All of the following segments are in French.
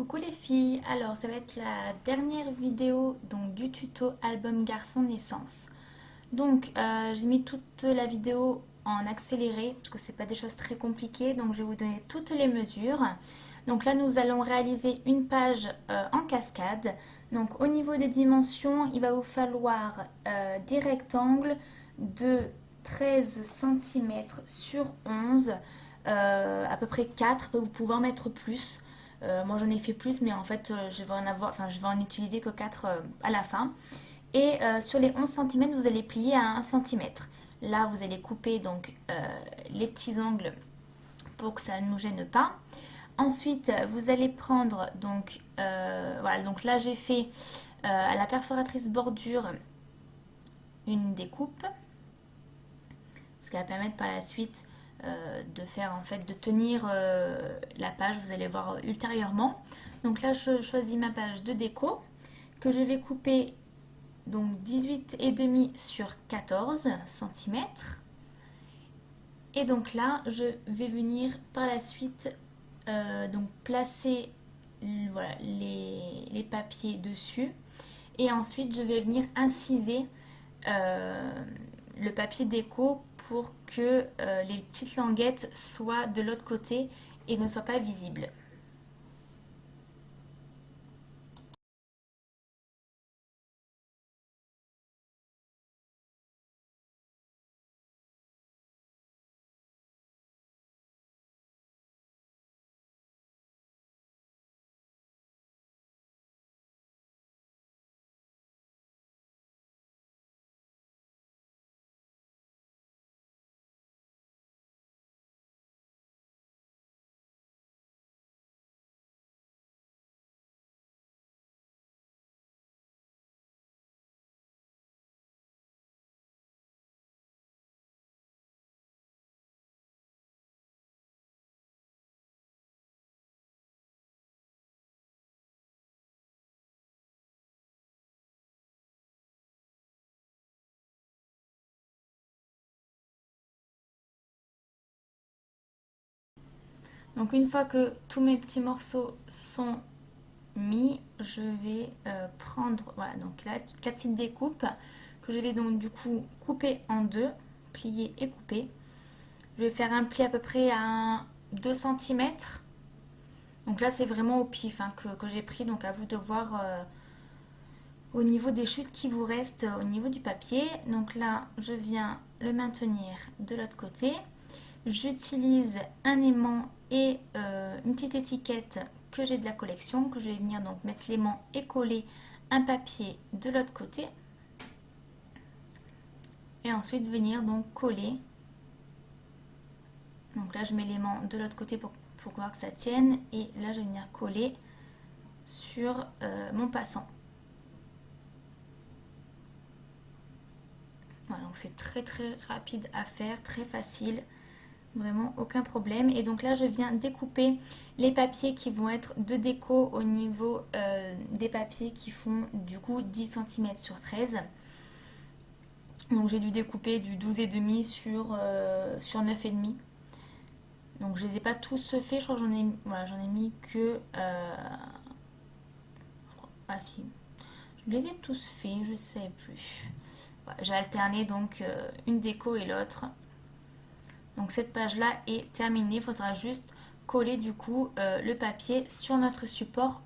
Coucou les filles, alors ça va être la dernière vidéo donc, du tuto album garçon naissance. Donc j'ai mis toute la vidéo en accéléré parce que c'est pas des choses très compliquées, donc je vais vous donner toutes les mesures. Donc là nous allons réaliser une page en cascade. Donc au niveau des dimensions, il va vous falloir des rectangles de 13 cm sur 11, à peu près 4, vous pouvez en mettre plus. Moi j'en ai fait plus, mais en fait je vais en utiliser que 4 à la fin. Et sur les 11 cm, vous allez plier à 1 cm. Là, vous allez couper donc les petits angles pour que ça ne nous gêne pas. Ensuite, vous allez prendre donc voilà, donc là j'ai fait à la perforatrice bordure une découpe, ce qui va permettre par la suite de faire en fait de tenir la page. Vous allez voir ultérieurement. Donc là, je choisis ma page de déco que je vais couper donc 18,5 sur 14 cm. Et donc là, je vais venir par la suite donc placer voilà, les papiers dessus. Et ensuite, je vais venir inciser euh, le papier déco pour que les petites languettes soient de l'autre côté et ne soient pas visibles. Donc une fois que tous mes petits morceaux sont mis, je vais prendre voilà, donc la petite découpe que je vais donc du coup couper en deux, plier et couper. Je vais faire un pli à peu près à 2 cm. Donc là c'est vraiment au pif hein, que j'ai pris, donc à vous de voir au niveau des chutes qui vous restent au niveau du papier. Donc là je viens le maintenir de l'autre côté. J'utilise un aimant et une petite étiquette que j'ai de la collection, que je vais venir donc mettre l'aimant et coller un papier de l'autre côté. Et ensuite venir donc coller. Donc là je mets l'aimant de l'autre côté pour voir que ça tienne. Et là je vais venir coller sur mon passant. Voilà, donc c'est très très rapide à faire, très facile. Vraiment aucun problème. Et donc là je viens découper les papiers qui vont être de déco au niveau des papiers qui font du coup 10 cm sur 13. Donc j'ai dû découper du 12,5 sur 9,5. Donc je les ai pas tous faits, je crois que j'en ai mis que... ah si, je les ai tous faits, je sais plus. Voilà, j'ai alterné donc une déco et l'autre. Donc cette page-là est terminée. Il faudra juste coller du coup le papier sur notre support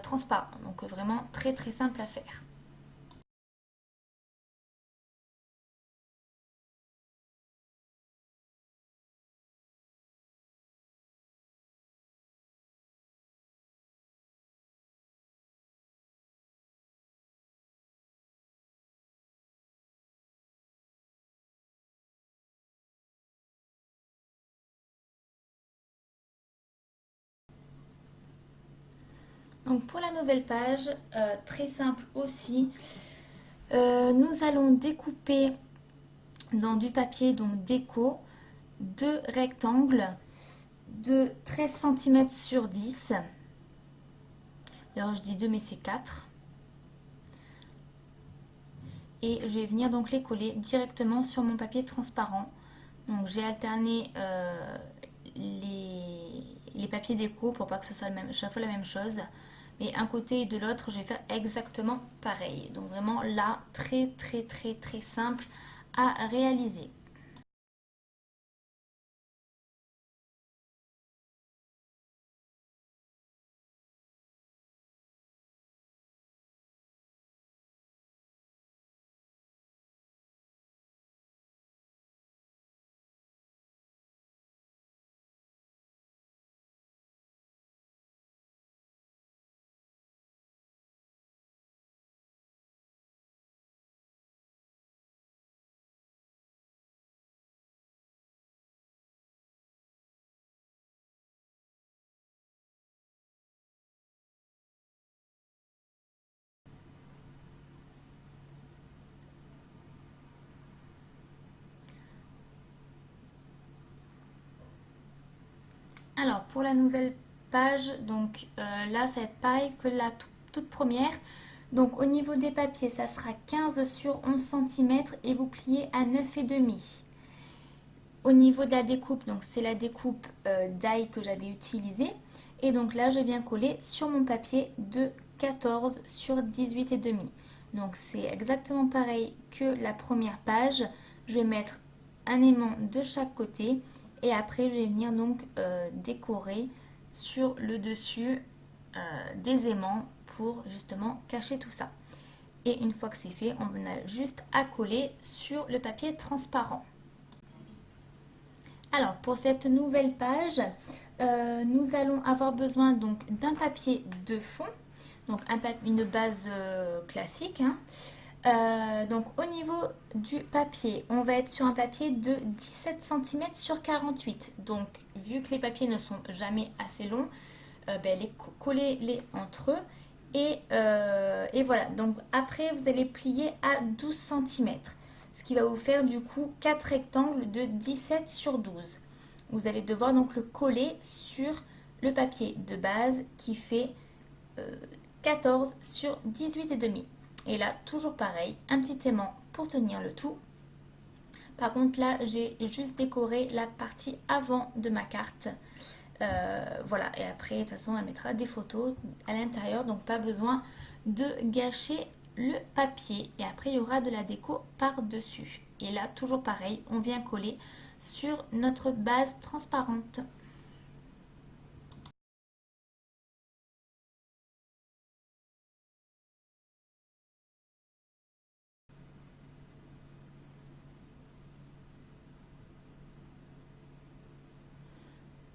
transparent. Donc vraiment très très simple à faire. Donc pour la nouvelle page, très simple aussi, nous allons découper dans du papier donc déco deux rectangles de 13 cm sur 10. D'ailleurs je dis 2 mais c'est 4. Et je vais venir donc les coller directement sur mon papier transparent. Donc j'ai alterné les papiers déco pour pas que ce soit chaque fois la même chose. Mais un côté et de l'autre, je vais faire exactement pareil. Donc vraiment là, très très très très simple à réaliser. Alors pour la nouvelle page, donc là ça va être pareil que la toute première. Donc au niveau des papiers, ça sera 15 sur 11 cm et vous pliez à 9,5. Au niveau de la découpe, donc c'est la découpe d'ail que j'avais utilisée. Et donc là, je viens coller sur mon papier de 14 sur 18,5. Donc c'est exactement pareil que la première page. Je vais mettre un aimant de chaque côté et après je vais venir donc décorer sur le dessus des aimants pour justement cacher tout ça. Et une fois que c'est fait, on a juste à coller sur le papier transparent. Alors, pour cette nouvelle page, nous allons avoir besoin donc d'un papier de fond, donc une base classique, hein. Donc au niveau du papier, on va être sur un papier de 17 cm sur 48. Donc vu que les papiers ne sont jamais assez longs, collez-les entre eux. Et voilà, donc après vous allez plier à 12 cm, ce qui va vous faire du coup 4 rectangles de 17 sur 12. Vous allez devoir donc le coller sur le papier de base qui fait 14 sur 18 et demi. Et là, toujours pareil, un petit aimant pour tenir le tout. Par contre, là, j'ai juste décoré la partie avant de ma carte. Voilà, et après, de toute façon, elle mettra des photos à l'intérieur, donc pas besoin de gâcher le papier. Et après, il y aura de la déco par-dessus. Et là, toujours pareil, on vient coller sur notre base transparente.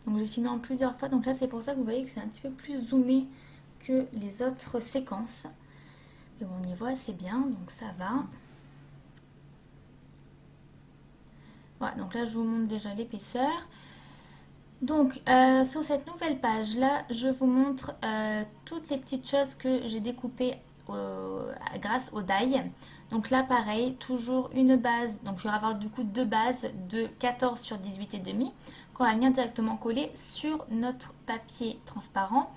Donc j'ai filmé en plusieurs fois, donc là c'est pour ça que vous voyez que c'est un petit peu plus zoomé que les autres séquences. Mais bon, on y voit assez bien, donc ça va. Voilà, donc là je vous montre déjà l'épaisseur. Donc sur cette nouvelle page là, je vous montre toutes les petites choses que j'ai découpées grâce au die. Donc là pareil, toujours une base, donc je vais avoir du coup deux bases de 14 sur 18 et demi qu'on va venir directement coller sur notre papier transparent.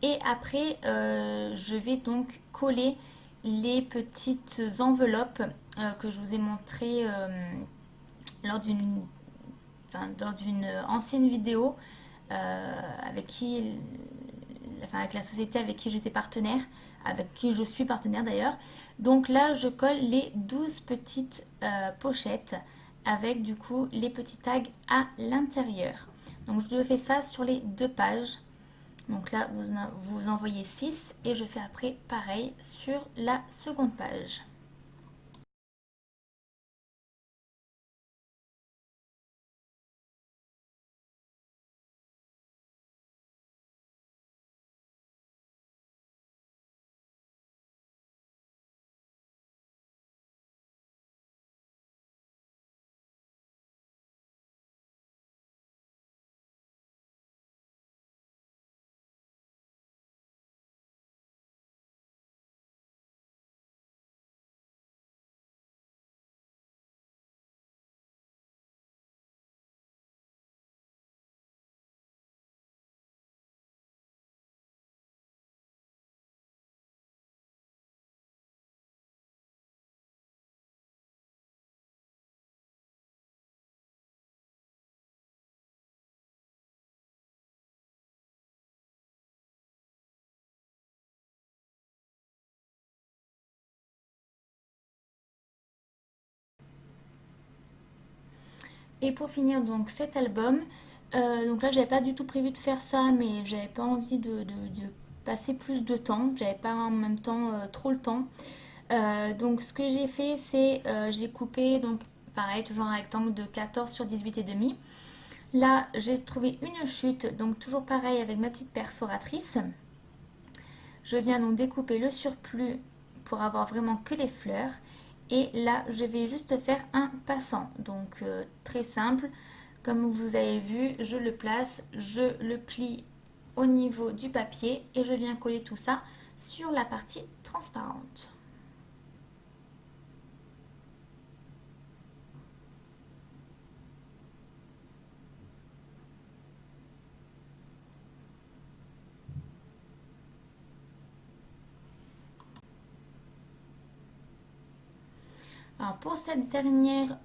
Et après, je vais donc coller les petites enveloppes que je vous ai montrées lors d'une lors d'une ancienne vidéo avec qui, enfin avec la société avec qui j'étais partenaire, avec qui je suis partenaire d'ailleurs. Donc là, je colle les 12 petites pochettes avec du coup les petits tags à l'intérieur. Donc je fais ça sur les deux pages. Donc là, vous envoyez 6 et je fais après pareil sur la seconde page. Et pour finir donc cet album, donc là j'avais pas du tout prévu de faire ça, mais j'avais pas envie de passer plus de temps, j'avais pas en même temps trop le temps. Donc ce que j'ai fait c'est j'ai coupé donc pareil toujours un rectangle de 14 sur 18,5. Là j'ai trouvé une chute, donc toujours pareil avec ma petite perforatrice. Je viens donc découper le surplus pour avoir vraiment que les fleurs. Et là, je vais juste faire un passant. Donc, très simple. Comme vous avez vu, je le place, je le plie au niveau du papier et je viens coller tout ça sur la partie transparente. Alors pour cette dernière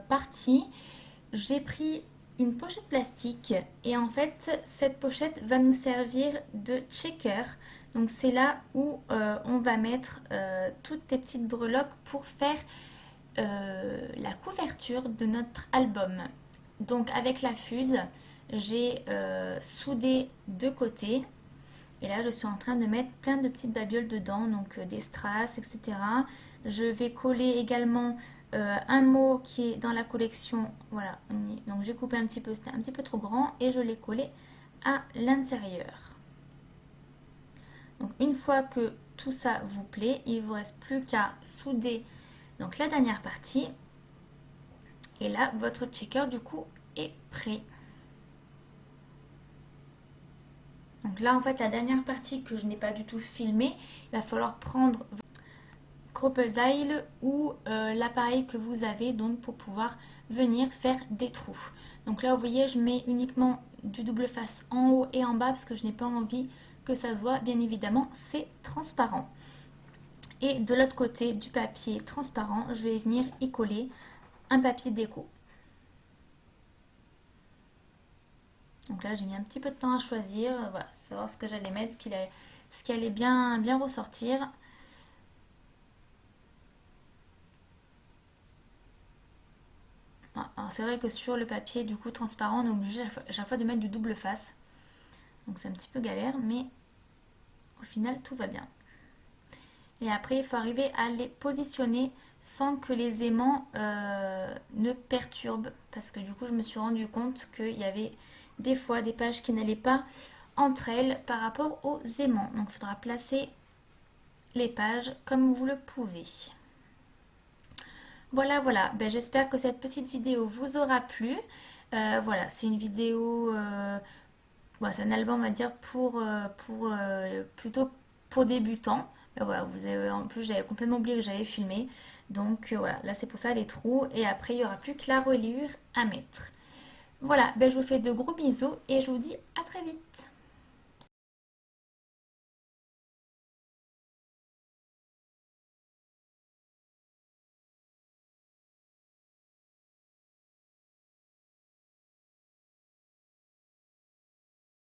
partie, j'ai pris une pochette plastique et en fait cette pochette va nous servir de checker. Donc c'est là où on va mettre toutes tes petites breloques pour faire la couverture de notre album. Donc avec la fuse, j'ai soudé deux côtés. Et là, je suis en train de mettre plein de petites babioles dedans, donc des strass, etc. Je vais coller également un mot qui est dans la collection. Voilà, donc j'ai coupé un petit peu, c'était un petit peu trop grand et je l'ai collé à l'intérieur. Donc une fois que tout ça vous plaît, il ne vous reste plus qu'à souder donc la dernière partie. Et là, votre checker du coup est prêt. Donc là, en fait, la dernière partie que je n'ai pas du tout filmée, il va falloir prendre Crocodile ou l'appareil que vous avez donc pour pouvoir venir faire des trous. Donc là, vous voyez, je mets uniquement du double face en haut et en bas parce que je n'ai pas envie que ça se voit. Bien évidemment, c'est transparent. Et de l'autre côté du papier transparent, je vais venir y coller un papier déco. Donc là, j'ai mis un petit peu de temps à choisir, voilà, savoir ce que j'allais mettre, ce qui allait bien ressortir. Alors c'est vrai que sur le papier du coup transparent, on est obligé à chaque fois de mettre du double face. Donc c'est un petit peu galère, mais au final tout va bien. Et après, il faut arriver à les positionner sans que les aimants ne perturbent. Parce que du coup, je me suis rendu compte qu'il y avait des fois des pages qui n'allaient pas entre elles par rapport aux aimants. Donc il faudra placer les pages comme vous le pouvez. Voilà, ben, j'espère que cette petite vidéo vous aura plu. Voilà, c'est une vidéo, bon, c'est un album on va dire plutôt pour débutants. Ben, voilà, vous avez, en plus j'avais complètement oublié que j'avais filmé. Donc voilà, là c'est pour faire les trous et après il n'y aura plus que la reliure à mettre. Voilà, ben, je vous fais de gros bisous et je vous dis à très vite.